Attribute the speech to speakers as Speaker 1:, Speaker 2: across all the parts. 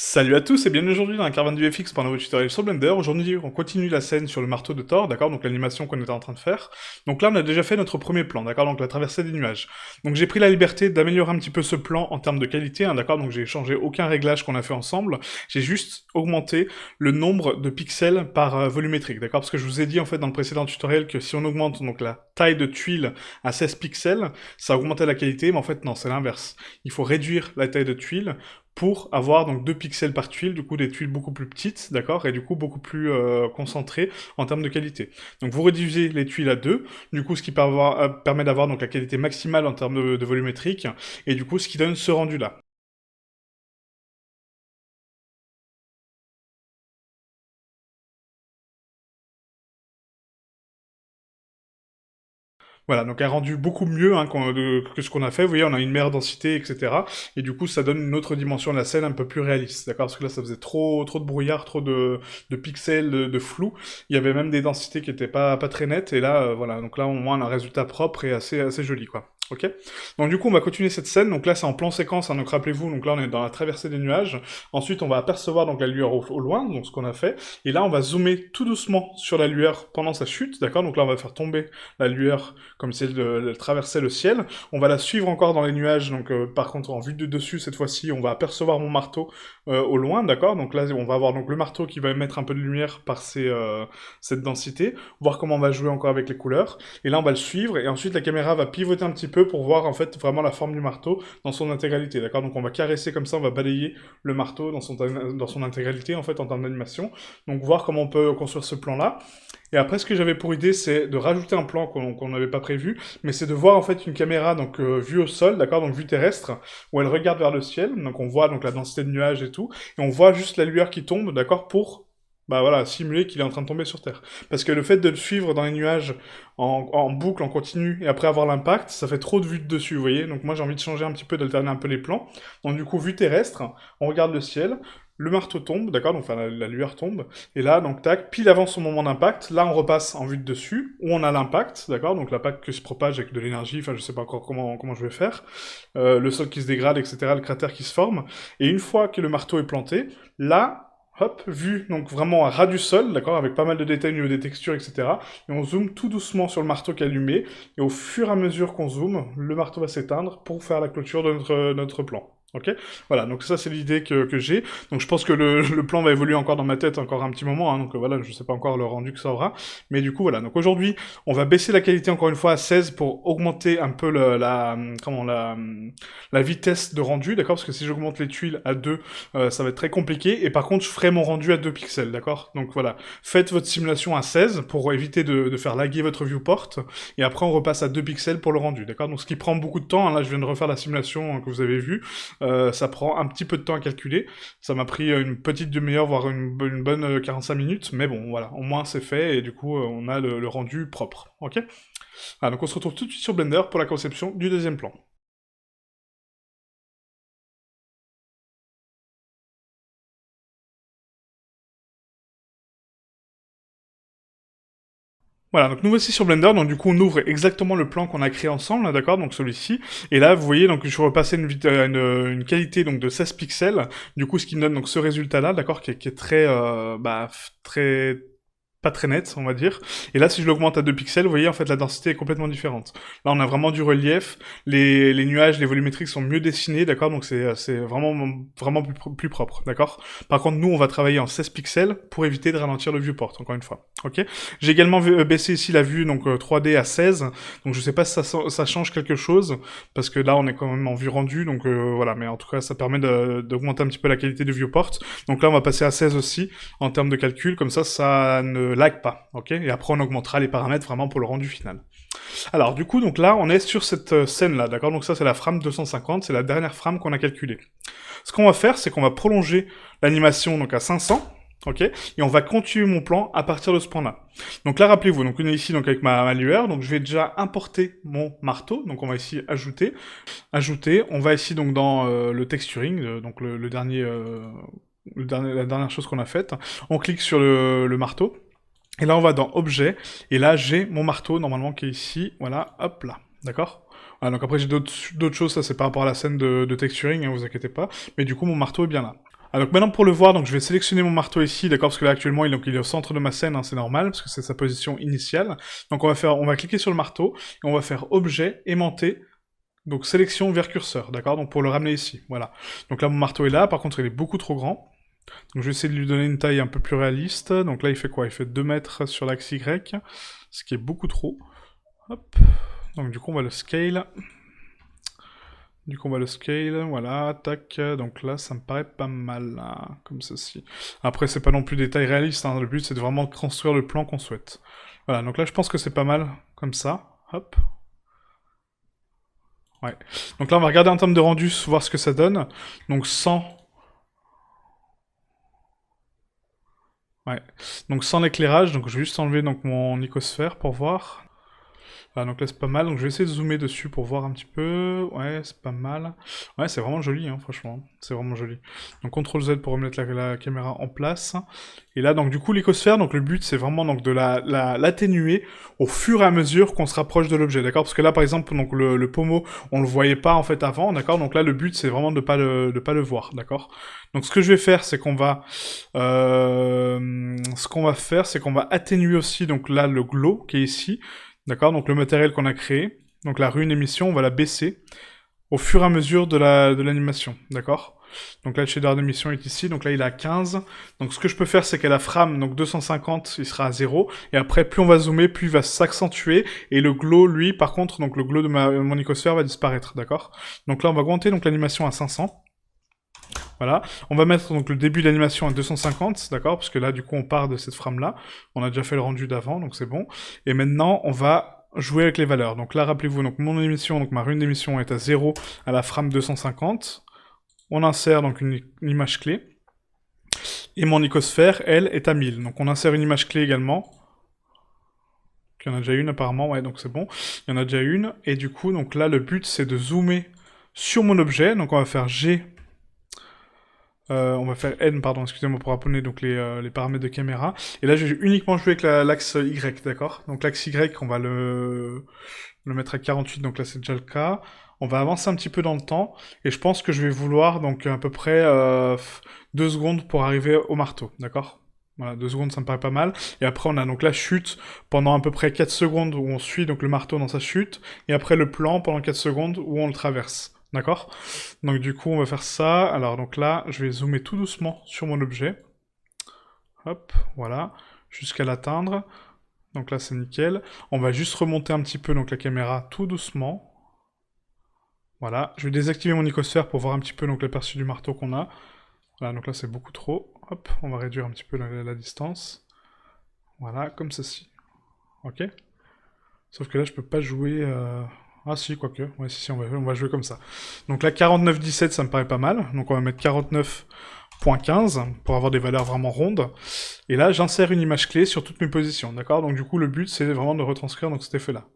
Speaker 1: Salut à tous et bienvenue aujourd'hui dans la caravane du FX pour un nouveau tutoriel sur Blender. Aujourd'hui on continue la scène sur le marteau de Thor, d'accord, donc l'animation qu'on était en train de faire. Donc là on a déjà fait notre premier plan, d'accord, donc la traversée des nuages. Donc j'ai pris la liberté d'améliorer un petit peu ce plan en termes de qualité, hein, d'accord, donc j'ai changé aucun réglage qu'on a fait ensemble, j'ai juste augmenté le nombre de pixels par volumétrique, d'accord, parce que je vous ai dit en fait dans le précédent tutoriel que si on augmente donc la taille de tuile à 16 pixels, ça augmentait la qualité, mais en fait non, c'est l'inverse. Il faut réduire la taille de tuile pour avoir donc 2 pixels par tuile, du coup des tuiles beaucoup plus petites, d'accord, et du coup beaucoup plus concentrées en termes de qualité. Donc vous réduisez les tuiles à 2, du coup ce qui permet d'avoir donc la qualité maximale en termes de volumétrique, et du coup ce qui donne ce rendu-là. Voilà, donc un rendu beaucoup mieux hein, que ce qu'on a fait. Vous voyez, on a une meilleure densité, etc. Et du coup, ça donne une autre dimension de la scène un peu plus réaliste, d'accord? Parce que là, ça faisait trop de brouillard, trop de pixels, de flou. Il y avait même des densités qui étaient pas très nettes. Et là, voilà, donc là, au moins, on a un résultat propre et assez joli, quoi. Ok. Donc du coup, on va continuer cette scène. Donc là, c'est en plan séquence. Hein, donc rappelez-vous, donc là, on est dans la traversée des nuages. Ensuite, on va apercevoir donc la lueur au loin, donc ce qu'on a fait. Et là, on va zoomer tout doucement sur la lueur pendant sa chute, d'accord? Donc là, on va faire tomber la lueur comme si elle traversait le ciel. On va la suivre encore dans les nuages, donc par contre en vue de dessus cette fois-ci, on va apercevoir mon marteau au loin, d'accord. Donc là, on va avoir donc le marteau qui va émettre un peu de lumière par cette densité, voir comment on va jouer encore avec les couleurs. Et là, on va le suivre, et ensuite la caméra va pivoter un petit peu pour voir en fait vraiment la forme du marteau dans son intégralité, d'accord. Donc on va caresser comme ça, on va balayer le marteau dans son intégralité en fait en termes d'animation. Donc voir comment on peut construire ce plan-là. Et après, ce que j'avais pour idée, c'est de rajouter un plan qu'on n'avait pas prévu, mais c'est de voir en fait une caméra donc vue au sol, d'accord, donc vue terrestre, où elle regarde vers le ciel, donc on voit donc la densité de nuages et tout, et on voit juste la lueur qui tombe, d'accord, pour bah voilà, simuler qu'il est en train de tomber sur Terre. Parce que le fait de le suivre dans les nuages en boucle, en continu, et après avoir l'impact, ça fait trop de vues de dessus, vous voyez. Donc moi j'ai envie de changer un petit peu, d'alterner un peu les plans. Donc du coup, vue terrestre, on regarde le ciel, le marteau tombe, d'accord, donc enfin la lueur tombe, et là, donc tac, pile avant son moment d'impact, là on repasse en vue de dessus, où on a l'impact, d'accord, donc l'impact qui se propage avec de l'énergie, enfin je sais pas encore comment je vais faire, le sol qui se dégrade, etc., le cratère qui se forme, et une fois que le marteau est planté, là, hop, vu donc vraiment à ras du sol, d'accord, avec pas mal de détails au niveau des textures, etc., et on zoome tout doucement sur le marteau qui est allumé, et au fur et à mesure qu'on zoome, le marteau va s'éteindre pour faire la clôture de notre plan. Ok. Voilà, donc ça c'est l'idée que j'ai. Donc je pense que le plan va évoluer encore dans ma tête encore un petit moment, hein, donc voilà, je sais pas encore le rendu que ça aura. Mais du coup voilà, donc aujourd'hui, on va baisser la qualité encore une fois à 16 pour augmenter un peu la vitesse de rendu, d'accord. Parce que si j'augmente les tuiles à 2, ça va être très compliqué. Et par contre, je ferai mon rendu à 2 pixels, d'accord. Donc voilà, faites votre simulation à 16 pour éviter de faire laguer votre viewport. Et après, on repasse à 2 pixels pour le rendu, d'accord. Donc ce qui prend beaucoup de temps, hein, là je viens de refaire la simulation que vous avez vue. Ça prend un petit peu de temps à calculer. Ça m'a pris une petite demi-heure, voire une bonne 45 minutes. Mais bon, voilà, au moins c'est fait et du coup, on a le rendu propre. Ok. Ah, donc on se retrouve tout de suite sur Blender pour la conception du deuxième plan. Voilà, donc nous voici sur Blender, donc du coup on ouvre exactement le plan qu'on a créé ensemble, là, d'accord, donc celui-ci, et là vous voyez, donc je suis repassé une qualité donc de 16 pixels, du coup ce qui me donne donc ce résultat-là, d'accord, qui est très, très pas très net, on va dire. Et là, si je l'augmente à 2 pixels, vous voyez, en fait, la densité est complètement différente. Là, on a vraiment du relief, les nuages, les volumétriques sont mieux dessinés, d'accord. Donc c'est vraiment plus propre, d'accord. Par contre, nous, on va travailler en 16 pixels pour éviter de ralentir le viewport, encore une fois. Ok. J'ai également baissé ici la vue donc 3D à 16. Donc je sais pas si ça change quelque chose, parce que là, on est quand même en vue rendue, donc voilà. Mais en tout cas, ça permet d'augmenter un petit peu la qualité du viewport. Donc là, on va passer à 16 aussi en termes de calcul, comme ça ne lag pas, ok. Et après, on augmentera les paramètres vraiment pour le rendu final. Alors, du coup, donc là, on est sur cette scène-là, d'accord. Donc ça, c'est la frame 250, c'est la dernière frame qu'on a calculée. Ce qu'on va faire, c'est qu'on va prolonger l'animation donc à 500. Ok, et on va continuer mon plan à partir de ce point-là. Donc là, rappelez-vous, donc on est ici donc avec ma lueur, donc je vais déjà importer mon marteau, donc on va ici ajouter, on va ici donc dans le texturing, donc la dernière chose qu'on a faite, on clique sur le marteau, et là on va dans objet, et là j'ai mon marteau normalement qui est ici, voilà, hop là, d'accord. Voilà, donc après j'ai d'autres choses, ça c'est par rapport à la scène de texturing, hein, vous inquiétez pas, mais du coup mon marteau est bien là. Ah, donc maintenant pour le voir, donc je vais sélectionner mon marteau ici, d'accord, parce que là actuellement il est au centre de ma scène, hein, c'est normal, parce que c'est sa position initiale. Donc on va cliquer sur le marteau, et on va faire objet, aimanté, donc sélection vers curseur, d'accord, donc pour le ramener ici, voilà. Donc là mon marteau est là, par contre il est beaucoup trop grand. Donc je vais essayer de lui donner une taille un peu plus réaliste. Donc là il fait quoi? Il fait 2 mètres sur l'axe Y, ce qui est beaucoup trop. Hop. Donc du coup on va le scale. Voilà, tac, donc là ça me paraît pas mal, là, comme ceci. Après c'est pas non plus des tailles réalistes, hein. Le but c'est de vraiment construire le plan qu'on souhaite. Voilà, donc là je pense que c'est pas mal, comme ça, hop. Ouais, donc là on va regarder en termes de rendu, voir ce que ça donne. Donc 100... Ouais, donc sans l'éclairage, donc je vais juste enlever donc, mon icosphère pour voir. Ah, donc là c'est pas mal, donc je vais essayer de zoomer dessus pour voir un petit peu. Ouais, c'est pas mal. Ouais, c'est vraiment joli, hein, franchement. C'est vraiment joli. Donc CTRL Z pour remettre la caméra en place. Et là, donc du coup, l'icosphère, donc le but c'est vraiment donc de l'atténuer au fur et à mesure qu'on se rapproche de l'objet, d'accord? Parce que là, par exemple, donc le pommeau, on le voyait pas en fait avant, d'accord? Donc là, le but c'est vraiment de pas le voir, d'accord? Donc ce que je vais faire, c'est qu'on va... ce qu'on va faire, c'est qu'on va atténuer aussi, donc là, le glow qui est ici. D'accord, donc le matériel qu'on a créé, donc la rune émission, on va la baisser au fur et à mesure de l'animation, d'accord? Donc là, le shader d'émission est ici, donc là, il est à 15. Donc ce que je peux faire, c'est qu'à la frame, donc 250, il sera à 0. Et après, plus on va zoomer, plus il va s'accentuer. Et le glow, lui, par contre, donc le glow de mon icosphère va disparaître, d'accord? Donc là, on va augmenter donc l'animation à 500. Voilà, on va mettre donc le début de l'animation à 250, d'accord, parce que là, du coup, on part de cette frame-là. On a déjà fait le rendu d'avant, donc c'est bon. Et maintenant, on va jouer avec les valeurs. Donc là, rappelez-vous, donc mon émission, donc ma rune d'émission est à 0 à la frame 250. On insère donc une image clé. Et mon icosphère, elle, est à 1000. Donc on insère une image clé également. Il y en a déjà une apparemment, ouais, donc c'est bon. Il y en a déjà une. Et du coup, donc là, le but, c'est de zoomer sur mon objet. Donc on va faire G... on va faire N, pardon, excusez-moi pour appeler donc les paramètres de caméra. Et là, je vais uniquement jouer avec l'axe Y, d'accord? Donc l'axe Y, on va le mettre à 48, donc là c'est déjà le cas. On va avancer un petit peu dans le temps, et je pense que je vais vouloir donc à peu près 2 secondes pour arriver au marteau, d'accord? Voilà, 2 secondes, ça me paraît pas mal. Et après, on a donc la chute pendant à peu près 4 secondes où on suit donc le marteau dans sa chute, et après le plan pendant 4 secondes où on le traverse. D'accord? Donc du coup, on va faire ça. Alors donc là, je vais zoomer tout doucement sur mon objet. Hop, voilà, jusqu'à l'atteindre. Donc là, c'est nickel. On va juste remonter un petit peu donc la caméra tout doucement. Voilà, je vais désactiver mon icosphère pour voir un petit peu donc l'aperçu du marteau qu'on a. Voilà, donc là c'est beaucoup trop. Hop, on va réduire un petit peu la distance. Voilà, comme ceci. Ok? Sauf que là, je peux pas jouer... Ah si, quoique. Ouais, si, on va jouer comme ça. Donc là, 49,17, ça me paraît pas mal. Donc on va mettre 49,15 pour avoir des valeurs vraiment rondes. Et là, j'insère une image clé sur toutes mes positions, d'accord? Donc du coup, le but, c'est vraiment de retranscrire donc, cet effet-là.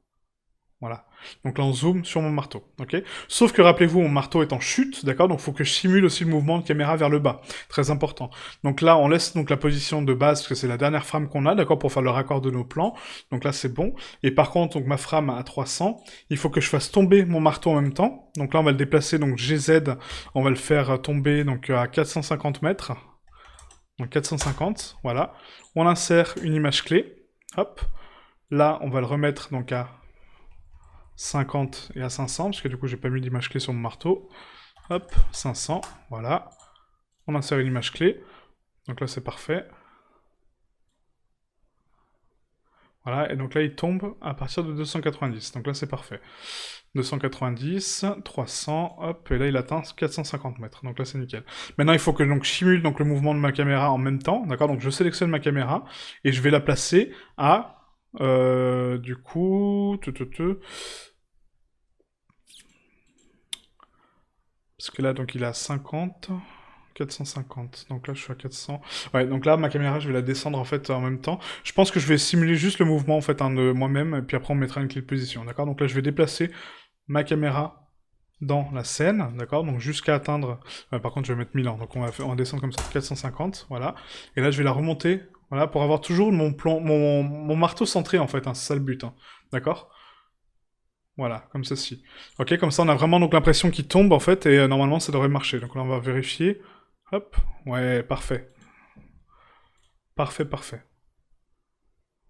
Speaker 1: Voilà. Donc là, on zoome sur mon marteau, ok? Sauf que rappelez-vous, mon marteau est en chute, d'accord? Donc il faut que je simule aussi le mouvement de caméra vers le bas. Très important. Donc là, on laisse donc la position de base, parce que c'est la dernière frame qu'on a, d'accord? Pour faire le raccord de nos plans. Donc là, c'est bon. Et par contre, donc ma frame à 300, il faut que je fasse tomber mon marteau en même temps. Donc là, on va le déplacer, donc GZ, on va le faire tomber donc à 450 mètres. Donc 450, voilà. On insère une image clé. Hop. Là, on va le remettre donc à 50 et à 500, parce que du coup j'ai pas mis d'image clé sur mon marteau. Hop, 500, voilà. On insère une image clé. Donc là c'est parfait. Voilà, et donc là il tombe à partir de 290. Donc là c'est parfait. 290, 300, hop, et là il atteint 450 mètres. Donc là c'est nickel. Maintenant il faut que donc, je simule donc, le mouvement de ma caméra en même temps. D'accord, donc je sélectionne ma caméra et je vais la placer à... du coup... Parce que là, donc, il est à 50, 450. Donc là, je suis à 400. Ouais, donc là, ma caméra, je vais la descendre, en fait, en même temps. Je pense que je vais simuler juste le mouvement, en fait, hein, de moi-même, et puis après, on mettra une clé de position, d'accord? Donc là, je vais déplacer ma caméra dans la scène, d'accord? Donc jusqu'à atteindre... par contre, je vais mettre 1000 ans, donc on va descendre comme ça, 450, voilà. Et là, je vais la remonter, voilà, pour avoir toujours mon plan, mon marteau centré, en fait, hein, c'est ça le but, hein, d'accord? Voilà, comme ceci. Ok, comme ça on a vraiment donc l'impression qu'il tombe en fait, et normalement ça devrait marcher. Donc là on va vérifier. Hop. Ouais, parfait. Parfait, parfait.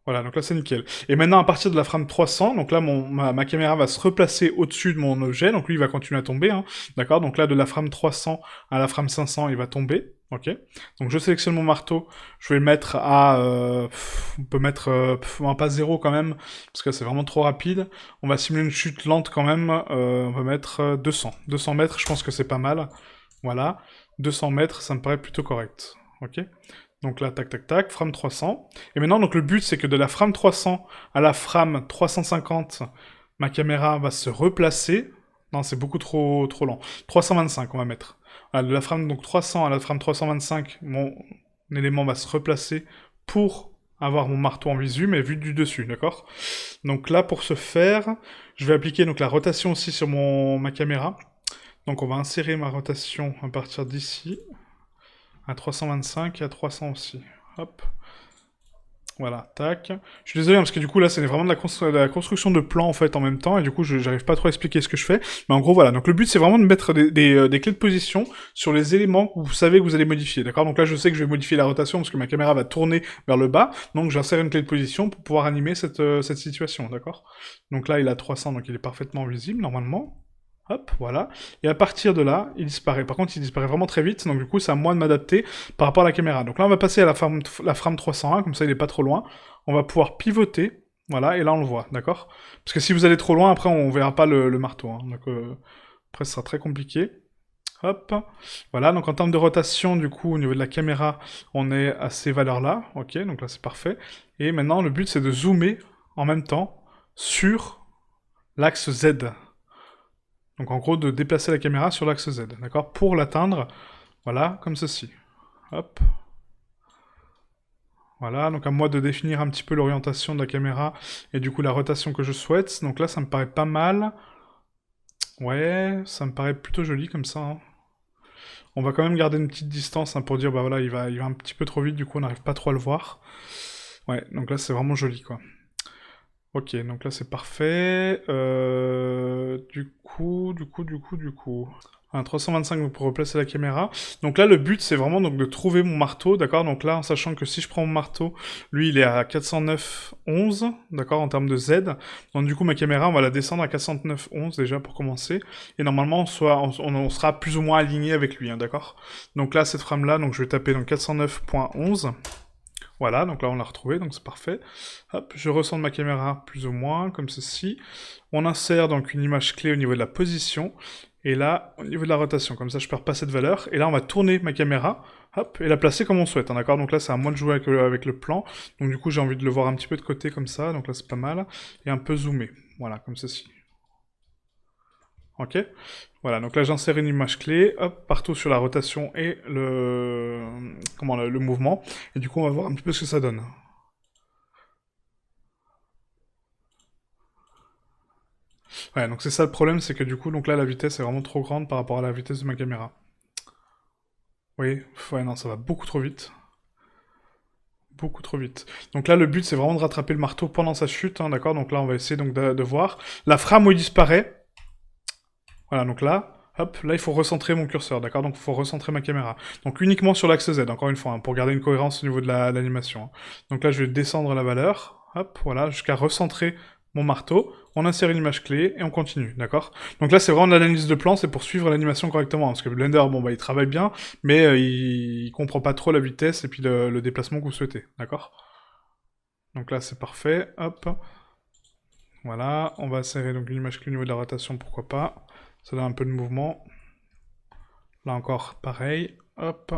Speaker 1: Voilà, donc là c'est nickel. Et maintenant, à partir de la frame 300, donc là ma caméra va se replacer au-dessus de mon objet, donc lui il va continuer à tomber, hein, d'accord. Donc là de la frame 300 à la frame 500, il va tomber, ok. Donc je sélectionne mon marteau, je vais le mettre à... on peut mettre... pas 0 quand même, parce que c'est vraiment trop rapide. On va simuler une chute lente quand même, on va mettre 200. 200 mètres, je pense que c'est pas mal. Voilà, 200 mètres, ça me paraît plutôt correct, ok. Donc là, tac, tac, tac, frame 300. Et maintenant, donc le but, c'est que de la frame 300 à la frame 350, ma caméra va se replacer. Non, c'est beaucoup trop lent. 325, on va mettre. Voilà, de la frame donc 300 à la frame 325, mon élément va se replacer pour avoir mon marteau en visu, mais vu du dessus, d'accord? Donc là, pour ce faire, je vais appliquer donc la rotation aussi sur ma caméra. Donc on va insérer ma rotation à partir d'ici. À 325 et à 300 aussi. Hop. Voilà, tac. Je suis désolé, hein, parce que du coup, là, c'est vraiment de la construction de plans, en fait, en même temps, et du coup, j'arrive pas trop à expliquer ce que je fais. Mais en gros, voilà. Donc, le but, c'est vraiment de mettre des clés de position sur les éléments que vous savez que vous allez modifier, d'accord? Donc là, je sais que je vais modifier la rotation, parce que ma caméra va tourner vers le bas, donc j'insère une clé de position pour pouvoir animer cette situation, d'accord? Donc là, il a 300, donc il est parfaitement visible, normalement. Hop, voilà. Et à partir de là, il disparaît. Par contre, il disparaît vraiment très vite, donc du coup, c'est à moi de m'adapter par rapport à la caméra. Donc là, on va passer à la frame 301, comme ça, il est pas trop loin. On va pouvoir pivoter, voilà, et là, on le voit, d'accord? Parce que si vous allez trop loin, après, on verra pas le marteau, hein. Donc, après, ce sera très compliqué. Hop, voilà, donc en termes de rotation, du coup, au niveau de la caméra, on est à ces valeurs-là, ok, donc là, c'est parfait. Et maintenant, le but, c'est de zoomer, en même temps, sur l'axe Z. Donc en gros, de déplacer la caméra sur l'axe Z, d'accord? Pour l'atteindre, voilà, comme ceci. Hop. Voilà, donc à moi de définir un petit peu l'orientation de la caméra et du coup la rotation que je souhaite. Donc là, ça me paraît pas mal. Ouais, ça me paraît plutôt joli comme ça, hein. On va quand même garder une petite distance, hein, pour dire, bah voilà, il va un petit peu trop vite, du coup on n'arrive pas trop à le voir. Ouais, donc là c'est vraiment joli, quoi. Ok, donc là c'est parfait. Du coup. Un 325 pour replacer la caméra. Donc là, le but, c'est vraiment donc de trouver mon marteau, d'accord? Donc là, en sachant que si je prends mon marteau, lui, il est à 409,11, d'accord, en termes de Z. Donc du coup, ma caméra, on va la descendre à 409,11 déjà pour commencer. Et normalement, on sera plus ou moins aligné avec lui, hein, d'accord? Donc là, cette frame-là, donc je vais taper donc 409.11. Voilà, donc là on l'a retrouvé, donc c'est parfait. Hop, je ressens ma caméra plus ou moins, comme ceci. On insère donc une image clé au niveau de la position, et là, au niveau de la rotation, comme ça je perds pas cette valeur. Et là on va tourner ma caméra, hop, et la placer comme on souhaite, hein, d'accord? Donc là c'est à moi de jouer avec le plan, donc du coup j'ai envie de le voir un petit peu de côté comme ça, donc là c'est pas mal, et un peu zoomé, voilà, comme ceci. Ok? Voilà, donc là j'insère une image clé, hop, partout sur la rotation et le mouvement, et du coup on va voir un petit peu ce que ça donne. Ouais, donc c'est ça le problème, c'est que du coup, donc là la vitesse est vraiment trop grande par rapport à la vitesse de ma caméra. Oui, ouais, non, ça va beaucoup trop vite. Beaucoup trop vite. Donc là, le but, c'est vraiment de rattraper le marteau pendant sa chute, hein, d'accord? Donc là, on va essayer donc de voir. La frame où il disparaît, voilà, donc là, hop, là, il faut recentrer mon curseur, d'accord? Donc il faut recentrer ma caméra. Donc uniquement sur l'axe Z, encore une fois, hein, pour garder une cohérence au niveau de l'animation, hein. Donc là, je vais descendre la valeur, hop, voilà, jusqu'à recentrer mon marteau, on insère une image clé et on continue, d'accord? Donc là, c'est vraiment de l'analyse de plan, c'est pour suivre l'animation correctement, hein, parce que Blender, bon, bah, il travaille bien, mais il comprend pas trop la vitesse et puis le déplacement que vous souhaitez, d'accord? Donc là, c'est parfait, hop. Voilà, on va insérer donc une image clé au niveau de la rotation, pourquoi pas. Ça donne un peu de mouvement. Là encore, pareil. Hop.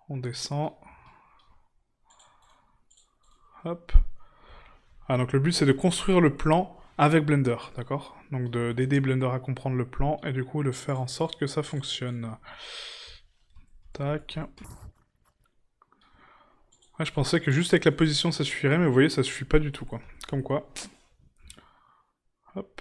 Speaker 1: On descend. Hop. Ah, donc le but, c'est de construire le plan avec Blender, d'accord? Donc d'aider Blender à comprendre le plan et du coup de faire en sorte que ça fonctionne. Tac. Ouais, je pensais que juste avec la position ça suffirait, mais vous voyez, ça suffit pas du tout, quoi. Comme quoi. Hop.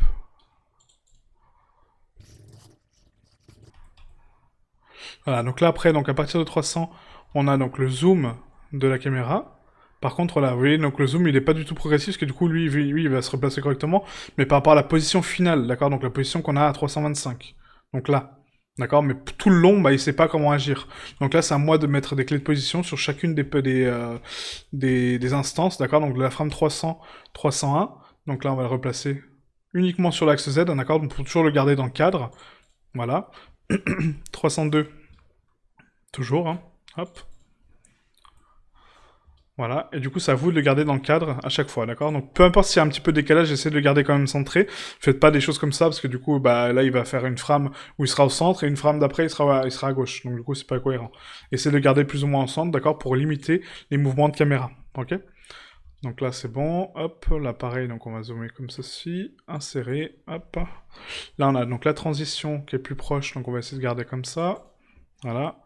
Speaker 1: Voilà, donc là après, donc à partir de 300, on a donc le zoom de la caméra. Par contre, là, vous voyez, donc le zoom, il est pas du tout progressif, parce que du coup, lui, il va se replacer correctement, mais par rapport à la position finale, d'accord? Donc la position qu'on a à 325. Donc là. D'accord, mais tout le long, bah, il sait pas comment agir. Donc là, c'est à moi de mettre des clés de position sur chacune des instances, d'accord. Donc la frame 300, 301. Donc là, on va le replacer uniquement sur l'axe Z, d'accord. Donc pour toujours le garder dans le cadre. Voilà. 302, toujours, hein. Hop. Voilà, et du coup, c'est à vous de le garder dans le cadre à chaque fois, d'accord. Donc, peu importe s'il y a un petit peu de décalage, essayez de le garder quand même centré. Faites pas des choses comme ça, parce que du coup, bah, là, il va faire une frame où il sera au centre, et une frame d'après, il sera à gauche. Donc, du coup, c'est pas cohérent. Essayez de le garder plus ou moins au centre, d'accord, pour limiter les mouvements de caméra, ok. Donc là, c'est bon, hop, là, pareil, donc on va zoomer comme ceci, insérer, hop. Là, on a donc la transition qui est plus proche, donc on va essayer de garder comme ça, voilà.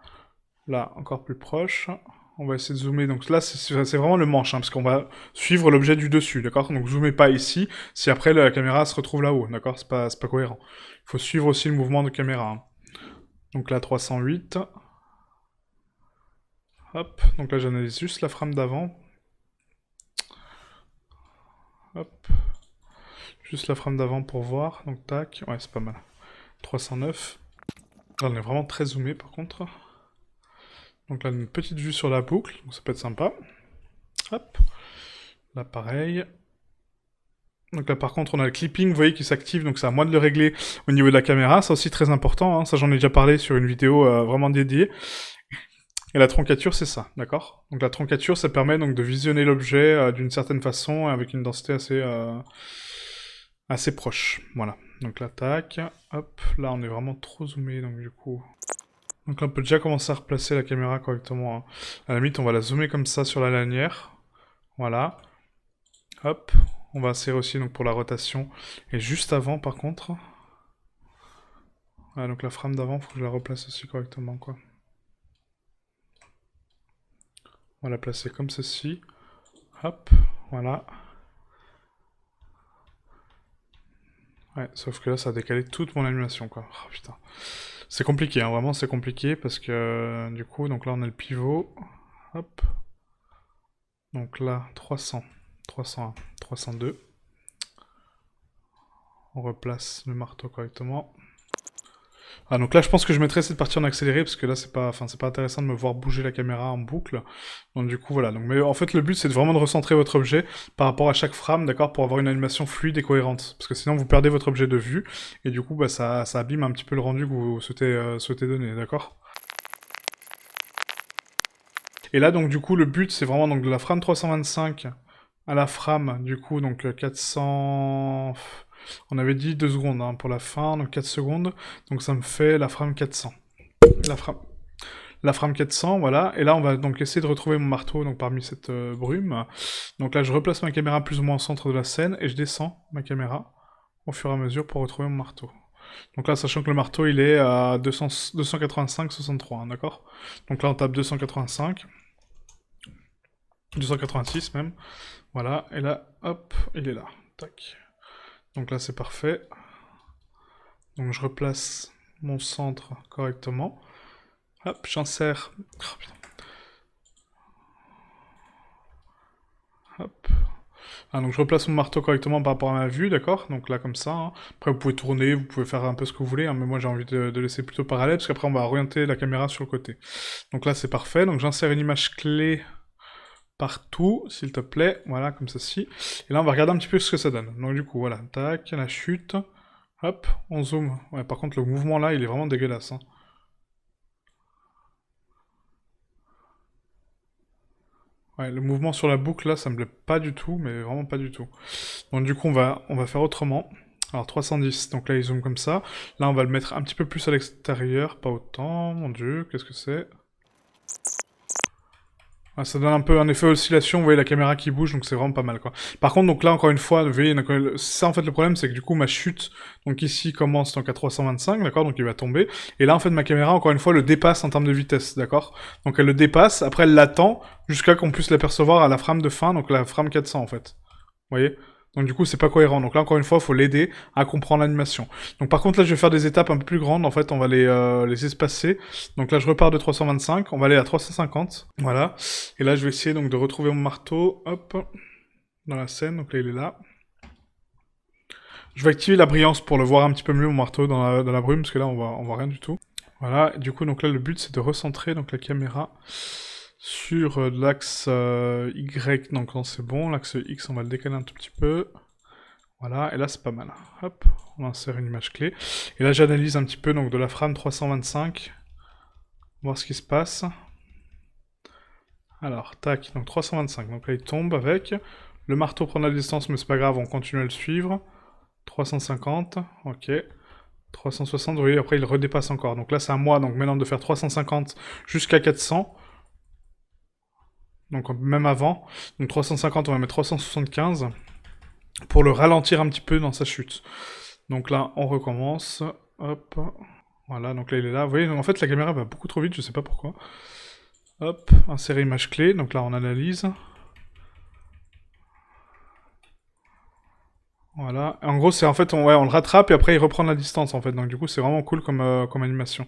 Speaker 1: Là, encore plus proche. On va essayer de zoomer. Donc là, c'est vraiment le manche, hein, parce qu'on va suivre l'objet du dessus, d'accord. Donc zoomez pas ici, si après la caméra se retrouve là-haut, d'accord. C'est pas cohérent. Il faut suivre aussi le mouvement de caméra. Hein. Donc là, 308. Hop. Donc là, j'analyse juste la frame d'avant. Hop. Juste la frame d'avant pour voir. Donc tac. Ouais, c'est pas mal. 309. Là, on est vraiment très zoomé par contre. Donc là, une petite vue sur la boucle, donc ça peut être sympa. Hop. Là, pareil. Donc là, par contre, on a le clipping, vous voyez, qui s'active, donc c'est à moi de le régler au niveau de la caméra. C'est aussi très important, hein. Ça j'en ai déjà parlé sur une vidéo vraiment dédiée. Et la troncature, c'est ça, d'accord. Donc la troncature, ça permet donc de visionner l'objet d'une certaine façon, avec une densité assez proche. Voilà. Donc là, tac, hop, là on est vraiment trop zoomé, donc du coup... Donc là, on peut déjà commencer à replacer la caméra correctement. Hein. À la limite, on va la zoomer comme ça sur la lanière. Voilà. Hop, on va insérer aussi donc, pour la rotation. Et juste avant, par contre... Ah, donc la frame d'avant, faut que je la replace aussi correctement, quoi. On va la placer comme ceci. Hop, voilà. Ouais, sauf que là, ça a décalé toute mon animation, quoi. Oh, putain. C'est compliqué, hein, vraiment, c'est compliqué, parce que, du coup, donc là, on a le pivot. Hop. Donc là, 300, 301, 302. On replace le marteau correctement. Ah, donc là, je pense que je mettrai cette partie en accéléré, parce que là, c'est pas intéressant de me voir bouger la caméra en boucle. Donc du coup, voilà. Donc, mais en fait, le but, c'est vraiment de recentrer votre objet par rapport à chaque frame, d'accord, pour avoir une animation fluide et cohérente. Parce que sinon, vous perdez votre objet de vue, et du coup, bah, ça abîme un petit peu le rendu que vous souhaitez donner, d'accord. Et là, donc, du coup, le but, c'est vraiment donc de la frame 325 à la frame, du coup, donc 400... On avait dit 2 secondes hein, pour la fin, donc 4 secondes. Donc ça me fait la frame 400. La frame 400, voilà. Et là, on va donc essayer de retrouver mon marteau donc parmi cette brume. Donc là, je replace ma caméra plus ou moins au centre de la scène et je descends ma caméra au fur et à mesure pour retrouver mon marteau. Donc là, sachant que le marteau, il est à 285-63, hein, d'accord. Donc là, on tape 285. 286 même. Voilà, et là, hop, il est là. Tac. Donc là, c'est parfait. Donc je replace mon centre correctement. Hop, j'insère. Oh, putain. Hop. Ah, donc je replace mon marteau correctement par rapport à ma vue, d'accord. Donc là, comme ça. Hein. Après, vous pouvez tourner, vous pouvez faire un peu ce que vous voulez, hein, mais moi j'ai envie de laisser plutôt parallèle, parce qu'après on va orienter la caméra sur le côté. Donc là, c'est parfait. Donc j'insère une image clé partout, s'il te plaît. Voilà, comme ceci. Et là, on va regarder un petit peu ce que ça donne. Donc du coup, voilà. Tac, la chute. Hop, on zoome. Ouais, par contre, le mouvement là, il est vraiment dégueulasse. Hein. Ouais, le mouvement sur la boucle là, ça me plaît pas du tout, mais vraiment pas du tout. Donc du coup, on va faire autrement. Alors 310, donc là il zoome comme ça. Là on va le mettre un petit peu plus à l'extérieur, pas autant. Mon dieu, qu'est-ce que c'est? Ah, ça donne un peu un effet oscillation, vous voyez la caméra qui bouge, donc c'est vraiment pas mal quoi. Par contre, donc là encore une fois, vous voyez, ça en fait le problème c'est que du coup ma chute, donc ici commence donc à 325, d'accord, donc il va tomber. Et là en fait ma caméra encore une fois le dépasse en termes de vitesse, d'accord. Donc elle le dépasse, après elle l'attend jusqu'à qu'on puisse l'apercevoir à la frame de fin, donc la frame 400 en fait. Vous voyez? Donc du coup c'est pas cohérent. Donc là encore une fois, il faut l'aider à comprendre l'animation. Donc par contre là je vais faire des étapes un peu plus grandes. En fait on va les espacer. Donc là je repars de 325, on va aller à 350. Voilà. Et là je vais essayer donc de retrouver mon marteau. Hop. Dans la scène. Donc là il est là. Je vais activer la brillance pour le voir un petit peu mieux mon marteau dans la brume parce que là on voit rien du tout. Voilà, et du coup, donc là, le but, c'est de recentrer donc, la caméra sur l'axe Y, donc non, c'est bon. L'axe X, on va le décaler un tout petit peu. Voilà, et là, c'est pas mal. Hop, on insère une image clé. Et là, j'analyse un petit peu donc, de la frame 325, voir ce qui se passe. Alors, tac, donc 325. Donc là, il tombe avec. Le marteau prend de la distance, mais c'est pas grave, on continue à le suivre. 350, ok. 360, vous voyez, après il redépasse encore. Donc là, c'est à moi, donc maintenant, de faire 350 jusqu'à 400. Donc même avant. Donc 350, on va mettre 375 pour le ralentir un petit peu dans sa chute. Donc là, on recommence. Hop. Voilà, donc là, il est là. Vous voyez, donc en fait, la caméra va beaucoup trop vite, je sais pas pourquoi. Hop, insérer image clé. Donc là, on analyse. Voilà. En gros, c'est en fait, on le rattrape et après, il reprend la distance, en fait. Donc du coup, c'est vraiment cool comme animation.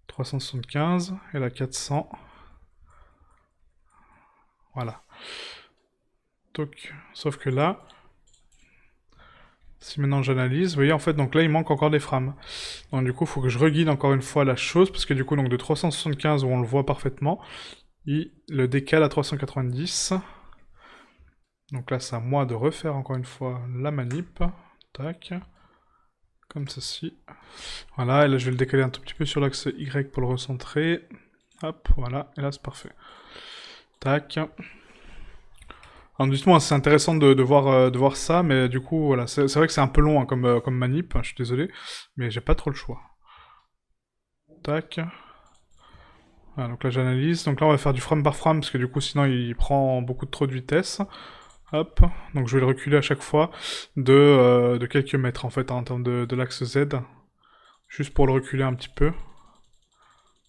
Speaker 1: 375, et là, 400. Voilà. Donc, sauf que là, si maintenant j'analyse, vous voyez, en fait, donc là, il manque encore des frames. Donc du coup, il faut que je reguide encore une fois la chose, parce que du coup, donc de 375, où on le voit parfaitement, il le décale à 390. Donc là, c'est à moi de refaire encore une fois la manip. Tac. Comme ceci. Voilà, et là, je vais le décaler un tout petit peu sur l'axe Y pour le recentrer. Hop, voilà, et là, c'est parfait. Tac. Alors justement, c'est intéressant de voir ça, mais du coup, voilà, c'est vrai que c'est un peu long hein, comme manip, hein, je suis désolé, mais j'ai pas trop le choix. Tac. Voilà, donc là j'analyse, donc là on va faire du frame par frame, parce que du coup sinon il prend beaucoup trop de vitesse. Hop, donc je vais le reculer à chaque fois de quelques mètres en fait, hein, en termes de l'axe Z, juste pour le reculer un petit peu.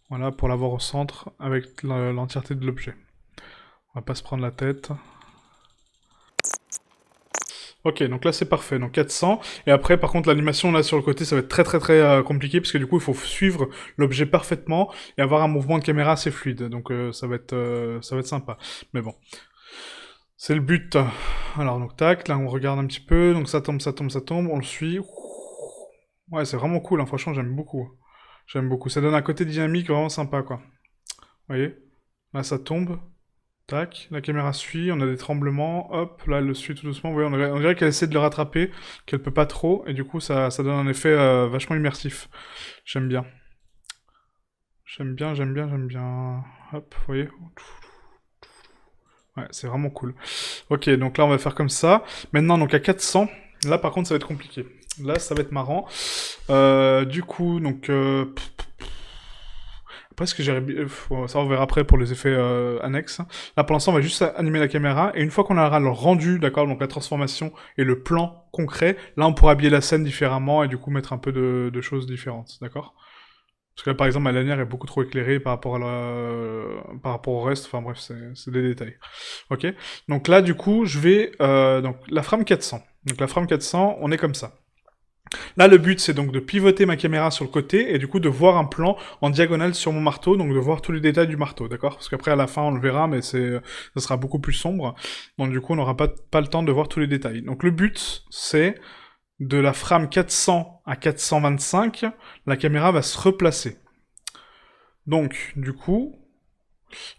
Speaker 1: Voilà, pour l'avoir au centre avec l'entièreté de l'objet. On va pas se prendre la tête. Ok, donc là c'est parfait, donc 400, et après par contre l'animation là sur le côté ça va être très compliqué, parce que du coup il faut suivre l'objet parfaitement, et avoir un mouvement de caméra assez fluide, donc ça va être sympa, mais bon. C'est le but. Alors donc tac, là on regarde un petit peu, donc ça tombe, ça tombe, ça tombe, on le suit. Ouais, c'est vraiment cool, hein, franchement j'aime beaucoup. J'aime beaucoup, ça donne un côté dynamique vraiment sympa quoi. Vous voyez? Là ça tombe. Tac, la caméra suit, on a des tremblements, hop, là elle le suit tout doucement, vous voyez, on dirait qu'elle essaie de le rattraper, qu'elle peut pas trop, et du coup ça donne un effet vachement immersif. J'aime bien. J'aime bien, j'aime bien, j'aime bien. Hop, vous voyez. Ouais, c'est vraiment cool. Ok, donc là on va faire comme ça. Maintenant, donc à 400, là par contre ça va être compliqué. Là ça va être marrant. Du coup, donc... Après, ce que j'ai... Ça, on verra après pour les effets annexes. Là, pour l'instant, on va juste animer la caméra. Et une fois qu'on aura le rendu, d'accord, donc la transformation et le plan concret, là, on pourra habiller la scène différemment et du coup mettre un peu de choses différentes, d'accord? Parce que là, par exemple, ma lanière est beaucoup trop éclairée par rapport par rapport au reste. Enfin bref, c'est des détails. Ok? Donc là, du coup, je vais... donc, la frame 400. Donc la frame 400, on est comme ça. Là, le but, c'est donc de pivoter ma caméra sur le côté et du coup de voir un plan en diagonale sur mon marteau, donc de voir tous les détails du marteau, d'accord? Parce qu'après, à la fin, on le verra, mais ça sera beaucoup plus sombre. Donc du coup, on n'aura pas le temps de voir tous les détails. Donc le but, c'est de la frame 400 à 425, la caméra va se replacer. Donc, du coup...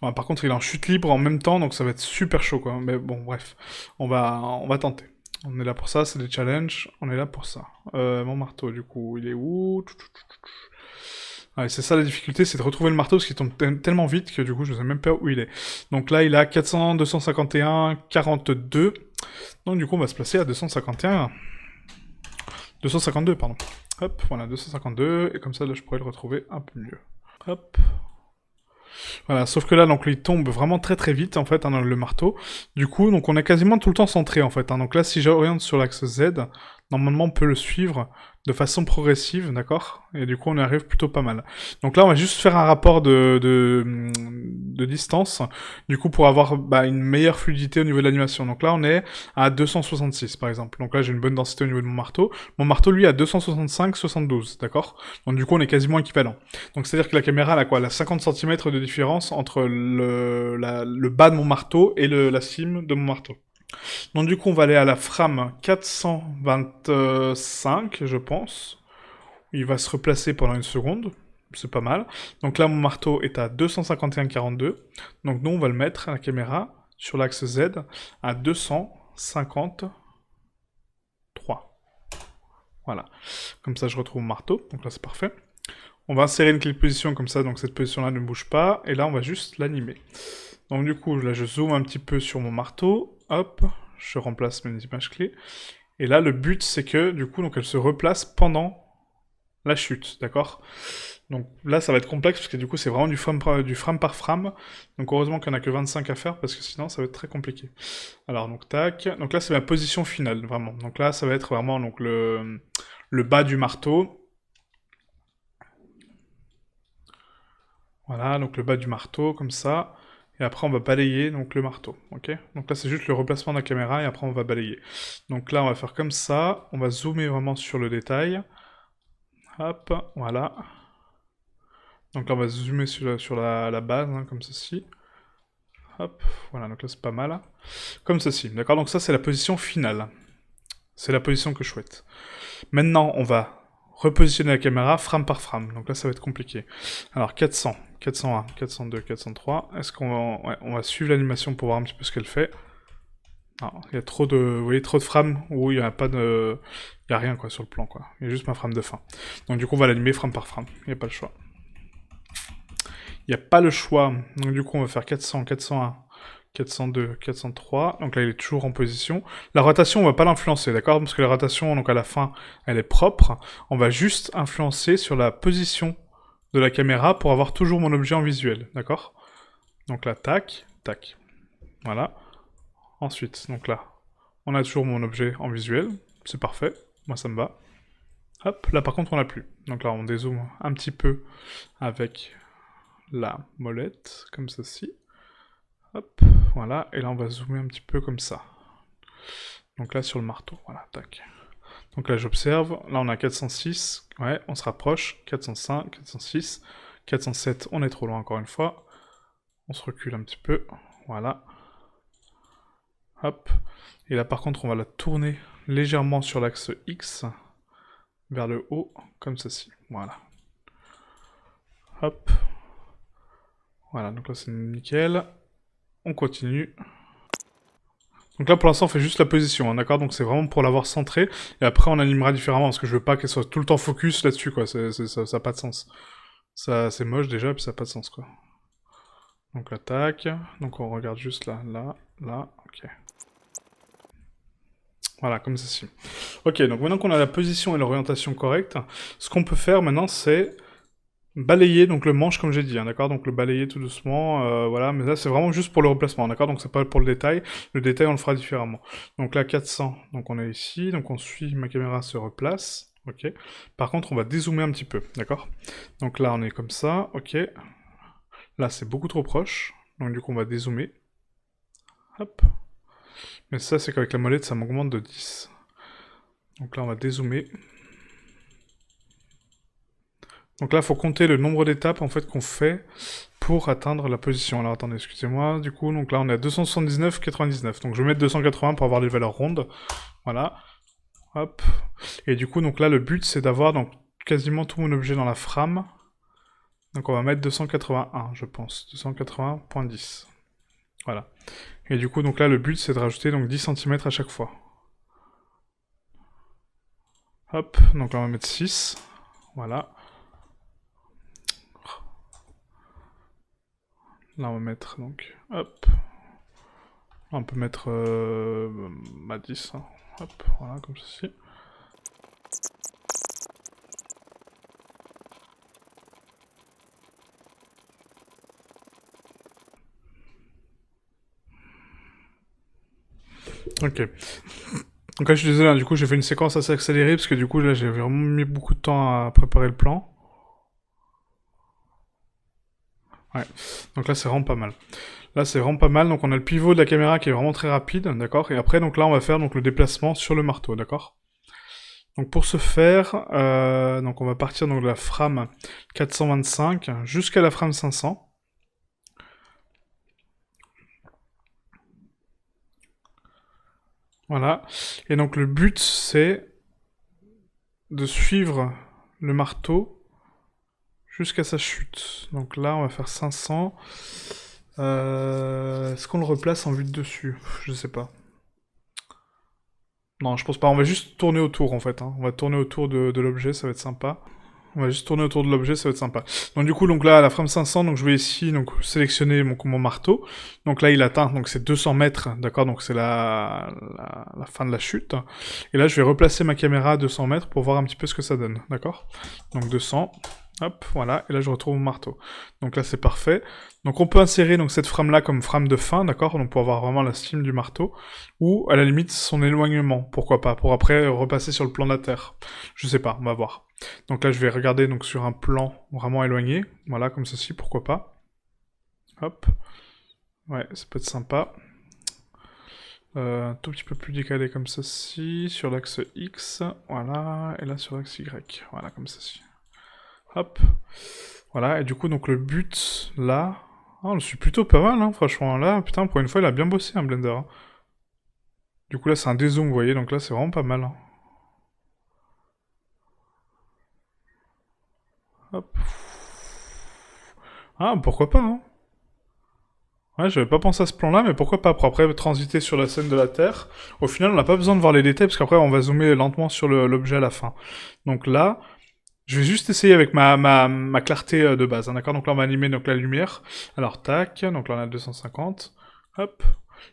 Speaker 1: Ouais, par contre, il est en chute libre en même temps, donc ça va être super chaud, quoi. Mais bon, bref, on va tenter. On est là pour ça, c'est des challenges, on est là pour ça. Mon marteau, du coup, il est où? Ouais, c'est ça la difficulté, c'est de retrouver le marteau, parce qu'il tombe tellement vite que du coup, je ne sais même pas où il est. Donc là, il a 400, 251, 42. Donc du coup, on va se placer à 251. 252, pardon. Hop, voilà, 252, et comme ça, là, je pourrais le retrouver un peu mieux. Hop. Voilà, sauf que là, donc, il tombe vraiment très vite, en fait, hein, dans le marteau. Du coup, donc, on est quasiment tout le temps centré, en fait. Hein. Donc là, si j'oriente sur l'axe Z, normalement, on peut le suivre de façon progressive, d'accord? Et du coup, on y arrive plutôt pas mal. Donc là, on va juste faire un rapport de distance, du coup, pour avoir une meilleure fluidité au niveau de l'animation. Donc là, on est à 266, par exemple. Donc là, j'ai une bonne densité au niveau de mon marteau. Mon marteau, lui, à 265, 72, d'accord? Donc du coup, on est quasiment équivalent. Donc c'est-à-dire que la caméra, elle a quoi? Elle a 50 cm de différence entre le bas de mon marteau et la cime de mon marteau. Donc du coup, on va aller à la frame 425, je pense. Il va se replacer pendant une seconde. c'est pas mal. Donc là, mon marteau est à 251,42. Donc nous, on va le mettre à la caméra sur l'axe Z à 253. Voilà. Comme ça, je retrouve mon marteau. Donc là, c'est parfait. On va insérer une clé de position comme ça, donc cette position-là ne bouge pas. Et là, on va juste l'animer. Donc du coup, là, je zoome un petit peu sur mon marteau. Hop, je remplace mes images clés. Et là, le but, c'est que, du coup, donc elle se replace pendant la chute, d'accord? Donc là, ça va être complexe, parce que du coup, c'est vraiment du frame par frame. Donc heureusement qu'il n'y en a que 25 à faire, parce que sinon, ça va être très compliqué. Alors, donc, tac. Donc là, c'est ma position finale, vraiment. Donc là, ça va être vraiment donc, le bas du marteau. Voilà, donc le bas du marteau, comme ça. Et après, on va balayer donc le marteau, ok? Donc là, c'est juste le replacement de la caméra, et après, on va balayer. Donc là, on va faire comme ça. On va zoomer vraiment sur le détail. Hop, voilà. Donc là, on va zoomer sur la base, hein, comme ceci. Hop, voilà, donc là, c'est pas mal. Comme ceci, d'accord? Donc ça, c'est la position finale. C'est la position que je souhaite. Maintenant, on va repositionner la caméra frame par frame. Donc là, ça va être compliqué. Alors, 400, 401, 402, 403. Est-ce qu'on va... Ouais, on va suivre l'animation pour voir un petit peu ce qu'elle fait. Non, il y a trop de... Vous voyez, trop de frames où il n'y a pas de... Il n'y a rien, quoi, sur le plan, quoi. Il y a juste ma frame de fin. Donc du coup, on va l'animer frame par frame. Il n'y a pas le choix. Il n'y a pas le choix. Donc du coup, on va faire 400, 401, 402, 403. Donc là, il est toujours en position. La rotation, on va pas l'influencer, d'accord? Parce que la rotation, donc à la fin, elle est propre. On va juste influencer sur la position de la caméra pour avoir toujours mon objet en visuel, d'accord? Donc là, tac, tac. Voilà. Ensuite, donc là, on a toujours mon objet en visuel. C'est parfait. Moi, ça me va. Hop, là par contre, on l'a plus. Donc là, on dézoome un petit peu avec la molette, comme ceci. Hop, voilà, et là on va zoomer un petit peu comme ça. Donc là sur le marteau, voilà, tac. Donc là j'observe, là on a 406, ouais, on se rapproche, 405, 406, 407, on est trop loin encore une fois. On se recule un petit peu, voilà. Hop, et là par contre on va la tourner légèrement sur l'axe X, vers le haut, comme ceci, voilà. Hop, voilà, donc là c'est nickel. On continue. Donc là, pour l'instant, on fait juste la position, hein, d'accord? Donc c'est vraiment pour l'avoir centré, et après on animera différemment, parce que je veux pas qu'elle soit tout le temps focus là-dessus, quoi. Ça a pas de sens. Ça, c'est moche déjà, puis ça a pas de sens, quoi. Donc là, tac. Donc on regarde juste là, là, là, ok. Voilà, comme ceci. Ok, donc maintenant qu'on a la position et l'orientation correcte, ce qu'on peut faire maintenant, c'est balayer donc le manche comme j'ai dit, hein, d'accord? Donc le balayer tout doucement, voilà, mais là c'est vraiment juste pour le replacement, d'accord? Donc c'est pas pour le détail. Le détail on le fera différemment. Donc là 400, donc on est ici, donc on suit, ma caméra se replace, ok? Par contre on va dézoomer un petit peu, d'accord? Donc là on est comme ça, ok? Là c'est beaucoup trop proche, donc du coup on va dézoomer. Hop. Mais ça c'est qu'avec la molette ça m'augmente de 10. Donc là on va dézoomer. Donc là, il faut compter le nombre d'étapes en fait qu'on fait pour atteindre la position. Alors attendez, excusez-moi. Du coup, donc là, on est à 279,99. Donc je vais mettre 280 pour avoir les valeurs rondes. Voilà. Hop. Et du coup, donc là, le but, c'est d'avoir donc quasiment tout mon objet dans la frame. Donc on va mettre 281, je pense. 280.10. Voilà. Et du coup, donc là, le but, c'est de rajouter donc 10 cm à chaque fois. Hop. Donc là, on va mettre 6. Voilà. Là, on va mettre donc, hop. Là, on peut mettre 10, hein. Hop, voilà, comme ceci. Ok. Donc là, je suis désolé, hein, du coup, j'ai fait une séquence assez accélérée, parce que du coup, là, j'ai vraiment mis beaucoup de temps à préparer le plan. Ouais, donc là, c'est vraiment pas mal. Là, c'est vraiment pas mal, donc on a le pivot de la caméra qui est vraiment très rapide, d'accord? Et après, donc là, on va faire donc le déplacement sur le marteau, d'accord? Donc pour ce faire, donc on va partir donc de la frame 425 jusqu'à la frame 500. Voilà. Et donc le but, c'est de suivre le marteau jusqu'à sa chute. Donc là, on va faire 500. Est-ce qu'on le replace en vue de dessus? Je sais pas. Non, je pense pas. On va juste tourner autour, en fait. Hein. On va tourner autour de l'objet, ça va être sympa. On va juste tourner autour de l'objet, ça va être sympa. Donc du coup, donc là, à la frame 500, donc je vais ici donc sélectionner mon marteau. Donc là, il atteint, donc c'est 200 mètres, d'accord. Donc c'est la fin de la chute. Et là, je vais replacer ma caméra à 200 mètres pour voir un petit peu ce que ça donne, d'accord. Donc 200. Hop, voilà, et là je retrouve mon marteau. Donc là c'est parfait. Donc on peut insérer donc cette frame-là comme frame de fin, d'accord, donc pour avoir vraiment la stime du marteau, ou à la limite son éloignement, pourquoi pas, pour après repasser sur le plan de la Terre. Je sais pas, on va voir. Donc là je vais regarder donc sur un plan vraiment éloigné, voilà, comme ceci, pourquoi pas. Hop. Ouais, ça peut être sympa. Un tout petit peu plus décalé comme ceci, sur l'axe X, voilà, et là sur l'axe Y, voilà, comme ceci. Hop. Voilà, et du coup, donc le but, là... Oh, je suis plutôt pas mal, hein, franchement. Là, putain, pour une fois, il a bien bossé, un Blender. Hein. Du coup, là, c'est un dézoom, vous voyez, donc là, c'est vraiment pas mal. Hein. Hop. Ah, pourquoi pas, hein. Ouais, j'avais pas pensé à ce plan-là, mais pourquoi pas, pour après transiter sur la scène de la Terre. Au final, on n'a pas besoin de voir les détails, parce qu'après, on va zoomer lentement sur l'objet à la fin. Donc là... Je vais juste essayer avec ma clarté de base, hein, d'accord. Donc là, on va animer donc, la lumière. Alors, tac, donc là, on a 250. Hop.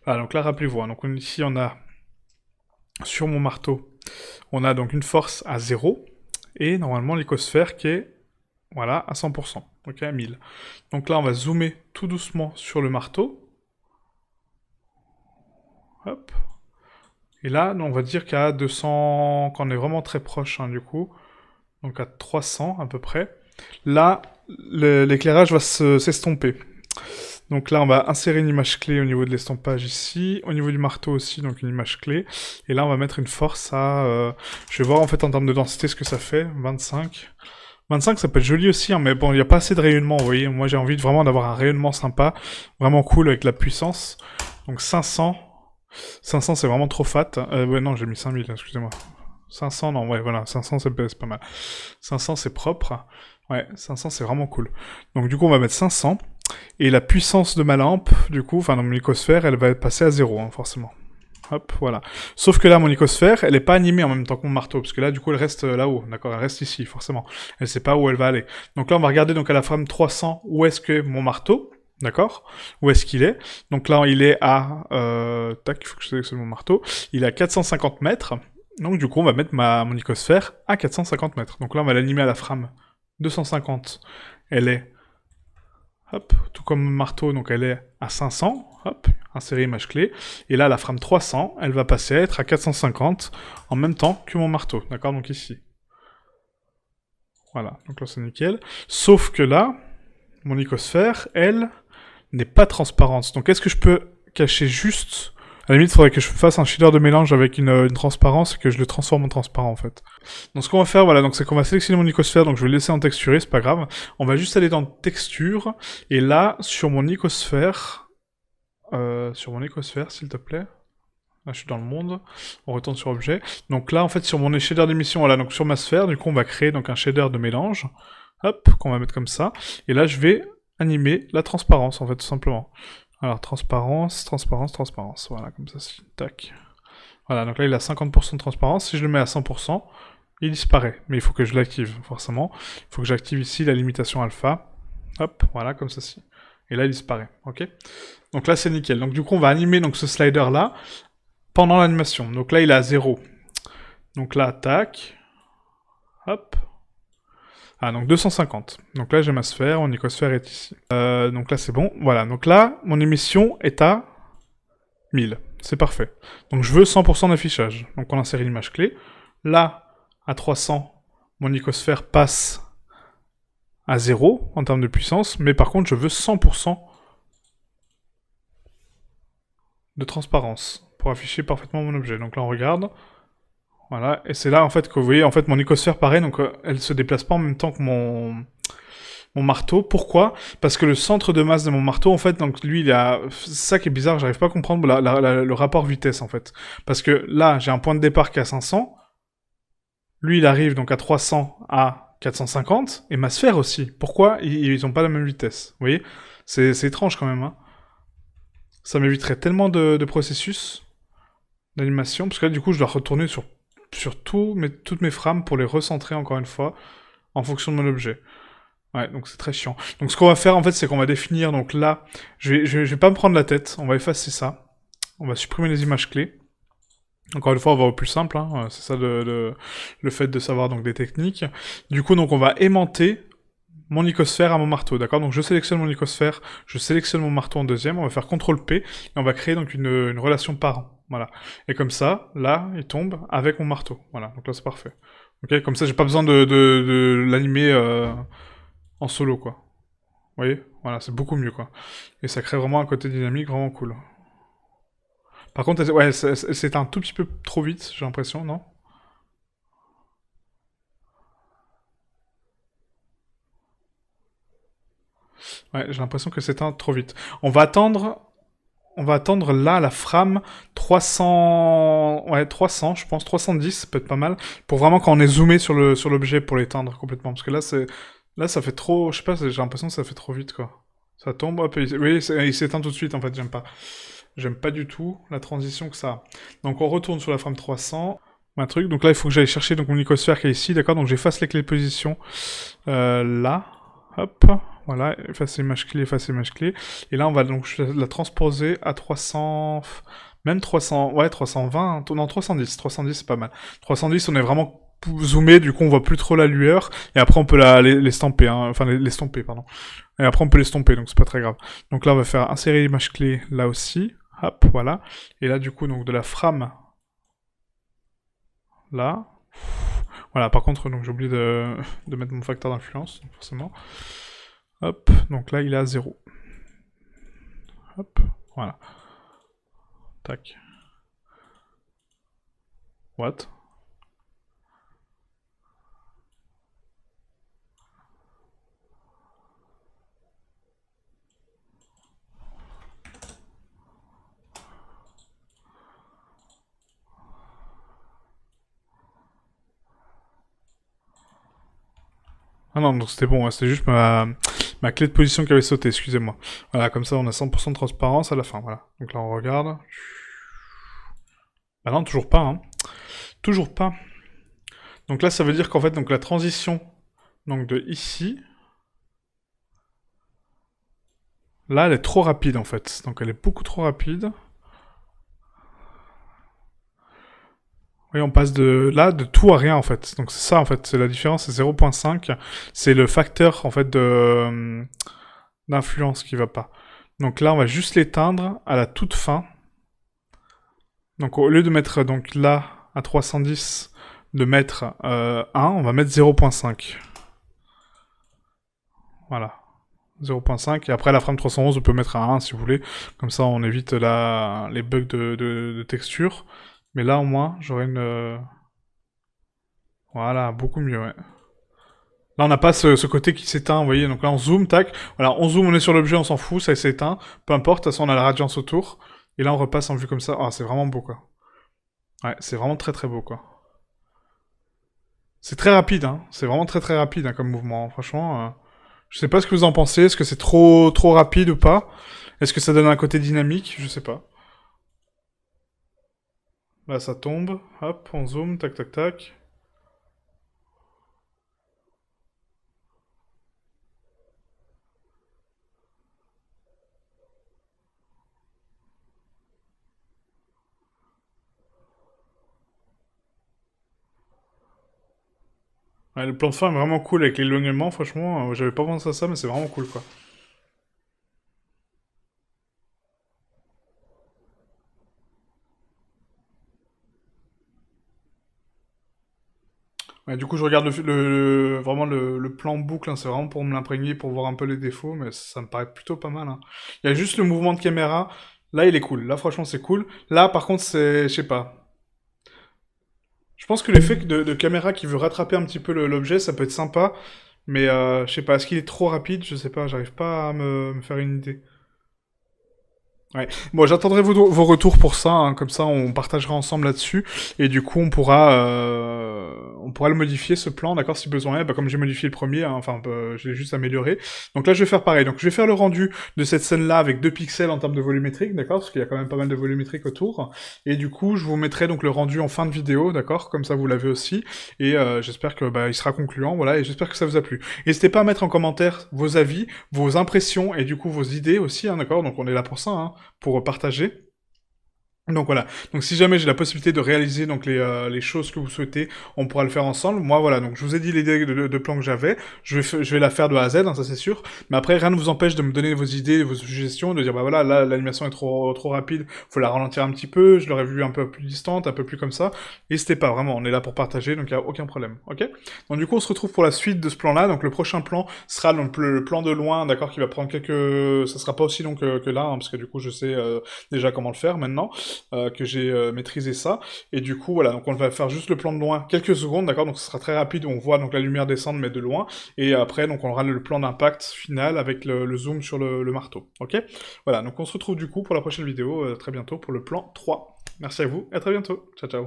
Speaker 1: Ah, donc là, rappelez-vous, hein, donc ici, on a, sur mon marteau, on a donc une force à 0, et normalement, l'icosphère qui est, voilà, à 100%, ok, à 1000. Donc là, on va zoomer tout doucement sur le marteau. Hop. Et là, on va dire qu'à 200, quand on est vraiment très proche, hein, du coup, donc à 300 à peu près. Là, l'éclairage va s'estomper. Donc là, on va insérer une image clé au niveau de l'estompage ici, au niveau du marteau aussi, donc une image clé. Et là, on va mettre une force à... je vais voir en fait en termes de densité ce que ça fait, 25. 25, ça peut être joli aussi, hein, mais bon, il n'y a pas assez de rayonnement, vous voyez. Moi, j'ai envie vraiment d'avoir un rayonnement sympa, vraiment cool avec la puissance. Donc 500. 500, c'est vraiment trop fat. Ouais, non, j'ai mis 5000, excusez-moi. 500, non, ouais, voilà, 500, c'est pas mal. 500, c'est propre. Ouais, 500, c'est vraiment cool. Donc, du coup, on va mettre 500. Et la puissance de ma lampe, du coup, enfin, dans mon icosphère, elle va passer à 0, hein, forcément. Hop, voilà. Sauf que là, mon icosphère, elle est pas animée en même temps que mon marteau, parce que là, du coup, elle reste là-haut, d'accord. Elle reste ici, forcément. Elle sait pas où elle va aller. Donc là, on va regarder donc à la frame 300 où est-ce que mon marteau, d'accord, où est-ce qu'il est. Donc là, il est à... tac, il faut que je sélectionne mon marteau. Il est à 450 mètres. Donc du coup, on va mettre mon icosphère à 450 mètres. Donc là, on va l'animer à la frame 250. Elle est, hop, tout comme mon marteau, donc elle est à 500. Hop, insérer image clé. Et là, la frame 300, elle va passer à être à 450 en même temps que mon marteau. D'accord, donc ici. Voilà, donc là, c'est nickel. Sauf que là, mon icosphère, elle, n'est pas transparente. Donc est-ce que je peux cacher juste... À la limite, il faudrait que je fasse un shader de mélange avec une transparence et que je le transforme en transparent, en fait. Donc ce qu'on va faire, voilà, donc c'est qu'on va sélectionner mon icosphère, donc je vais le laisser en texturé, c'est pas grave. On va juste aller dans texture, et là, sur mon icosphère, s'il te plaît. Là, je suis dans le monde. On retourne sur objet. Donc là, en fait, sur mon shader d'émission, voilà, donc sur ma sphère, du coup, on va créer donc un shader de mélange. Hop, qu'on va mettre comme ça. Et là, je vais animer la transparence, en fait, tout simplement. Alors, transparence, transparence, transparence. Voilà, comme ça, tac. Voilà, donc là, il a 50% de transparence. Si je le mets à 100%, il disparaît. Mais il faut que je l'active, forcément. Il faut que j'active ici la limitation alpha. Hop, voilà, comme ceci. Et là, il disparaît, ok. Donc là, c'est nickel. Donc du coup, on va animer donc, ce slider-là pendant l'animation. Donc là, il est à 0. Donc là, tac. Hop. Ah, donc 250. Donc là, j'ai ma sphère, mon icosphère est ici. Donc là, c'est bon. Voilà, donc là, mon émission est à 1000. C'est parfait. Donc je veux 100% d'affichage. Donc on insère une image clé. Là, à 300, mon icosphère passe à 0 en termes de puissance, mais par contre, je veux 100% de transparence pour afficher parfaitement mon objet. Donc là, on regarde. Voilà, et c'est là en fait que vous voyez en fait mon icosphère pareil, donc elle se déplace pas en même temps que mon marteau. Pourquoi? Parce que le centre de masse de mon marteau, en fait, donc lui, il a... C'est ça qui est bizarre, j'arrive pas à comprendre le rapport vitesse, en fait. Parce que là, j'ai un point de départ qui est à 500. Lui, il arrive donc à 300 à 450, et ma sphère aussi. Pourquoi ils ont pas la même vitesse? Vous voyez? C'est étrange quand même, hein. Ça m'éviterait tellement de processus d'animation, parce que là, du coup, je dois retourner sur toutes mes frames pour les recentrer encore une fois, en fonction de mon objet. Ouais, donc c'est très chiant. Donc ce qu'on va faire, en fait, c'est qu'on va définir, donc là, je vais pas me prendre la tête, on va effacer ça. On va supprimer les images clés. Encore une fois, on va au plus simple, hein. C'est ça le fait de savoir donc des techniques. Du coup, donc on va aimanter mon icosphère à mon marteau, d'accord? Donc je sélectionne mon icosphère, je sélectionne mon marteau en deuxième, on va faire CTRL-P, et on va créer donc une relation parent, voilà. Et comme ça, là, il tombe avec mon marteau, voilà, donc là c'est parfait. Ok, comme ça j'ai pas besoin de l'animer en solo, quoi. Vous voyez? Voilà, c'est beaucoup mieux, quoi. Et ça crée vraiment un côté dynamique vraiment cool. Par contre, ouais, c'est un tout petit peu trop vite, j'ai l'impression, non? Ouais, j'ai l'impression que c'est un trop vite. On va attendre là la frame 300, ouais 300, je pense 310 peut être pas mal pour vraiment quand on est zoomé sur l'objet pour l'éteindre complètement parce que là ça fait trop, je sais pas, j'ai l'impression que ça fait trop vite quoi. Ça tombe, hop, oui, il s'éteint tout de suite en fait, j'aime pas du tout la transition que ça a. Donc on retourne sur la frame 300. Un truc, donc là il faut que j'aille chercher donc mon icosphère qui est ici, d'accord, donc j'efface les clés de position là, hop, voilà, effacer image clé, et là on va donc la transposer à 300, même 300, ouais 320, non 310, 310 c'est pas mal. 310 on est vraiment zoomé, du coup on voit plus trop la lueur, et après on peut l'estomper, hein, enfin l'estomper, pardon. Et après on peut l'estomper, donc c'est pas très grave. Donc là on va faire insérer l'image clé là aussi, hop, voilà, et là du coup donc de la frame, là, voilà, par contre donc j'ai oublié de mettre mon facteur d'influence, forcément. Hop, donc là il est à 0. Hop, voilà. Tac. What? Ah non, donc c'était bon, c'était juste ma clé de position qui avait sauté, excusez-moi. Voilà, comme ça on a 100% de transparence à la fin, voilà. Donc là on regarde. Bah non, toujours pas, hein. Toujours pas. Donc là ça veut dire qu'en fait, donc la transition donc de ici, là elle est trop rapide en fait. Donc elle est beaucoup trop rapide. Oui, on passe de là, de tout à rien en fait. Donc c'est ça en fait, c'est la différence, c'est 0.5. C'est le facteur en fait d'influence qui va pas. Donc là, on va juste l'éteindre à la toute fin. Donc au lieu de mettre donc là à 310, de mettre 1, on va mettre 0.5. Voilà. 0.5 et après la frame 311 on peut mettre à 1 si vous voulez, comme ça on évite les bugs de texture, mais là au moins j'aurai une... Voilà, beaucoup mieux, ouais. Là on n'a pas ce côté qui s'éteint, vous voyez, donc là on zoom, tac, voilà, on zoom, on est sur l'objet, on s'en fout, ça s'éteint, peu importe, de toute façon on a la radiance autour, et là on repasse en vue comme ça, ah c'est vraiment beau quoi. Ouais, c'est vraiment très très beau quoi. C'est très rapide, hein, c'est vraiment très très rapide hein, comme mouvement, franchement... Je sais pas ce que vous en pensez, est-ce que c'est trop rapide ou pas? Est-ce que ça donne un côté dynamique? Je sais pas. Là, ça tombe, hop, on zoom, tac tac tac. Ouais, le plan de fin est vraiment cool avec l'éloignement, franchement, j'avais pas pensé à ça, mais c'est vraiment cool quoi. Ouais, du coup, je regarde vraiment le plan boucle, hein, c'est vraiment pour me l'imprégner, pour voir un peu les défauts, mais ça me paraît plutôt pas mal. Hein. Il y a juste le mouvement de caméra, là il est cool, là franchement c'est cool. Là par contre c'est, je sais pas. Je pense que l'effet de caméra qui veut rattraper un petit peu l'objet, ça peut être sympa, mais je sais pas, est-ce qu'il est trop rapide? Je sais pas, j'arrive pas à me faire une idée. Ouais. Bon, j'attendrai vos retours pour ça, hein, comme ça on partagera ensemble là-dessus, et du coup on pourra le modifier ce plan, d'accord, si besoin est, bah, comme j'ai modifié le premier, hein, enfin je l'ai juste amélioré. Donc là je vais faire pareil, donc je vais faire le rendu de cette scène-là avec 2 pixels en termes de volumétrique, d'accord, parce qu'il y a quand même pas mal de volumétrique autour, et du coup je vous mettrai donc le rendu en fin de vidéo, d'accord, comme ça vous l'avez aussi, et j'espère que bah, il sera concluant, voilà, et j'espère que ça vous a plu. N'hésitez pas à mettre en commentaire vos avis, vos impressions, et du coup vos idées aussi, hein, d'accord, donc on est là pour ça, hein, pour partager. Donc voilà. Donc si jamais j'ai la possibilité de réaliser donc les choses que vous souhaitez, on pourra le faire ensemble. Moi voilà. Donc je vous ai dit l'idée de plan que j'avais. Je vais la faire de A à Z, hein, ça c'est sûr. Mais après rien ne vous empêche de me donner vos idées, vos suggestions, de dire bah voilà là l'animation est trop rapide, faut la ralentir un petit peu. Je l'aurais vu un peu plus distante, un peu plus comme ça. N'hésitez pas vraiment. On est là pour partager, donc il y a aucun problème. Ok. Donc du coup on se retrouve pour la suite de ce plan-là. Donc le prochain plan sera donc le plan de loin, d'accord, qui va prendre quelques. Ça sera pas aussi long que là, hein, parce que du coup je sais déjà comment le faire maintenant. Que j'ai maîtrisé ça. Et du coup, voilà, donc on va faire juste le plan de loin quelques secondes, d'accord. Donc ce sera très rapide, on voit donc la lumière descendre, mais de loin. Et après, donc on aura le plan d'impact final avec le zoom sur le marteau, ok. Voilà, donc on se retrouve du coup pour la prochaine vidéo, très bientôt pour le plan 3. Merci à vous, et à très bientôt. Ciao, ciao.